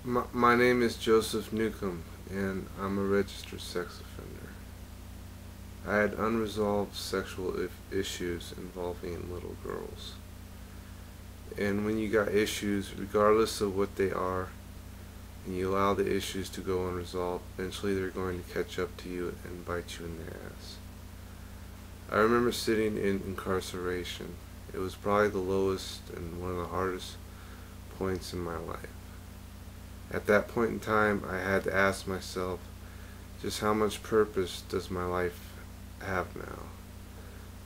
My name is Joseph Newcomb, and I'm a registered sex offender. I had unresolved sexual issues involving little girls. And when you got issues, regardless of what they are, and you allow the issues to go unresolved, eventually they're going to catch up to you and bite you in the ass. I remember sitting in incarceration. It was probably the lowest and one of the hardest points in my life. At that point in time, I had to ask myself, just how much purpose does my life have now?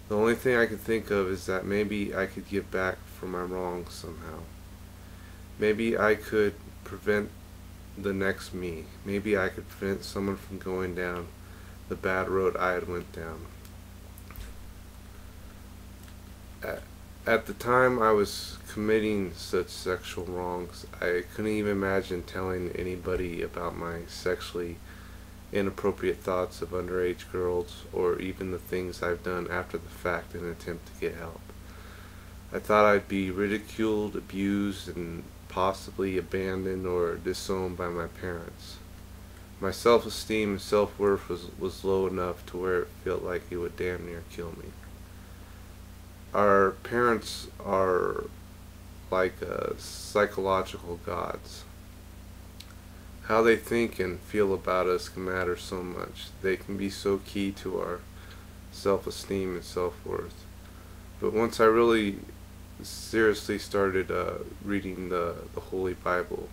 The only thing I could think of is that maybe I could give back for my wrongs somehow. Maybe I could prevent the next me. Maybe I could prevent someone from going down the bad road I had went down. At the time I was committing such sexual wrongs, I couldn't even imagine telling anybody about my sexually inappropriate thoughts of underage girls, or even the things I've done after the fact in an attempt to get help. I thought I'd be ridiculed, abused, and possibly abandoned or disowned by my parents. My self-esteem and self-worth was low enough to where it felt like it would damn near kill me. Our parents are like psychological gods. How they think and feel about us can matter so much. They can be so key to our self-esteem and self-worth. But once I really seriously started reading the Holy Bible,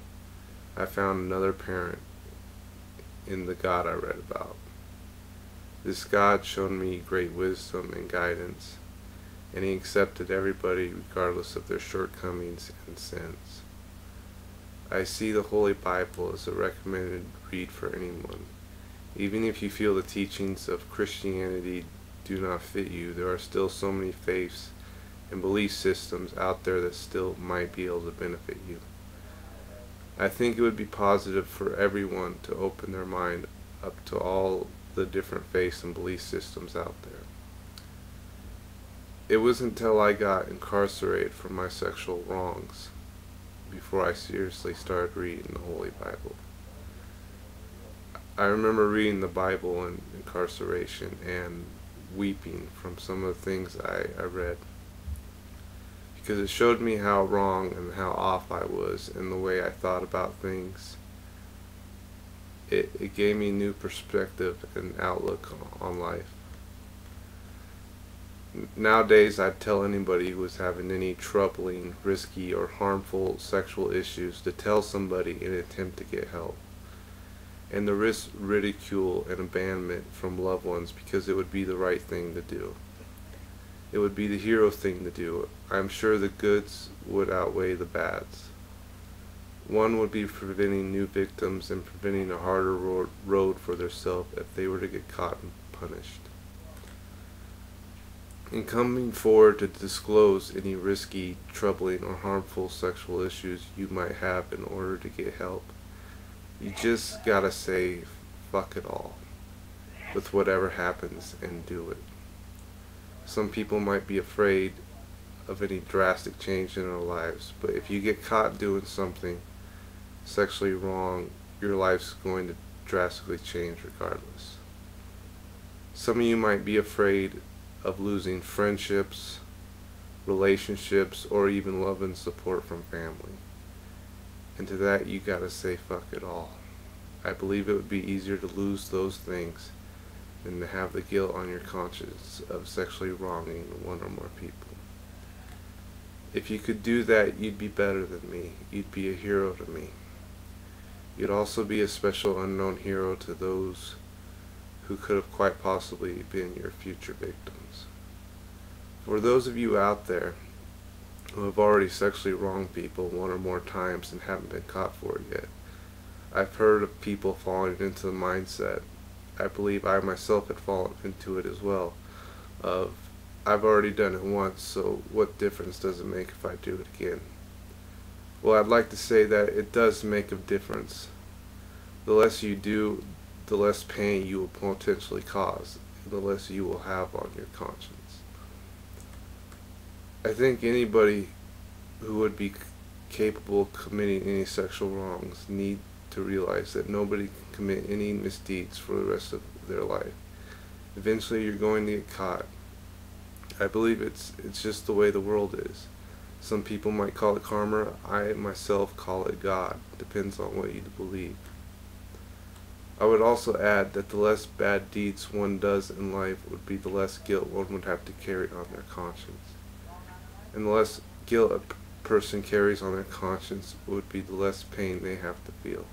I found another parent in the God I read about. This God showed me great wisdom and guidance, and He accepted everybody regardless of their shortcomings and sins. I see the Holy Bible as a recommended read for anyone. Even if you feel the teachings of Christianity do not fit you, there are still so many faiths and belief systems out there that still might be able to benefit you. I think it would be positive for everyone to open their mind up to all the different faiths and belief systems out there. It wasn't until I got incarcerated for my sexual wrongs before I seriously started reading the Holy Bible. I remember reading the Bible in incarceration and weeping from some of the things I read, because it showed me how wrong and how off I was in the way I thought about things. It gave me new perspective and outlook on life. Nowadays, I'd tell anybody who was having any troubling, risky, or harmful sexual issues to tell somebody in an attempt to get help, and to risk ridicule and abandonment from loved ones, because it would be the right thing to do. It would be the hero thing to do. I'm sure the goods would outweigh the bads. One would be preventing new victims and preventing a harder road for themselves if they were to get caught and punished. In coming forward to disclose any risky, troubling, or harmful sexual issues you might have in order to get help, you just gotta say, fuck it all, with whatever happens, and do it. Some people might be afraid of any drastic change in their lives, but if you get caught doing something sexually wrong, your life's going to drastically change regardless. Some of you might be afraid of losing friendships, relationships, or even love and support from family. And to that you gotta say fuck it all. I believe it would be easier to lose those things than to have the guilt on your conscience of sexually wronging one or more people. If you could do that, you'd be better than me. You'd be a hero to me. You'd also be a special unknown hero to those who could have quite possibly been your future victims. For those of you out there who have already sexually wronged people one or more times and haven't been caught for it yet, I've heard of people falling into the mindset, I believe I myself had fallen into it as well, of I've already done it once, so what difference does it make if I do it again? Well, I'd like to say that it does make a difference. The less you do, the less pain you will potentially cause, and the less you will have on your conscience. I think anybody who would be capable of committing any sexual wrongs need to realize that nobody can commit any misdeeds for the rest of their life. Eventually you're going to get caught. I believe it's just the way the world is. Some people might call it karma. I myself call it God. Depends on what you believe. I would also add that the less bad deeds one does in life would be the less guilt one would have to carry on their conscience. And the less guilt a person carries on their conscience would be the less pain they have to feel.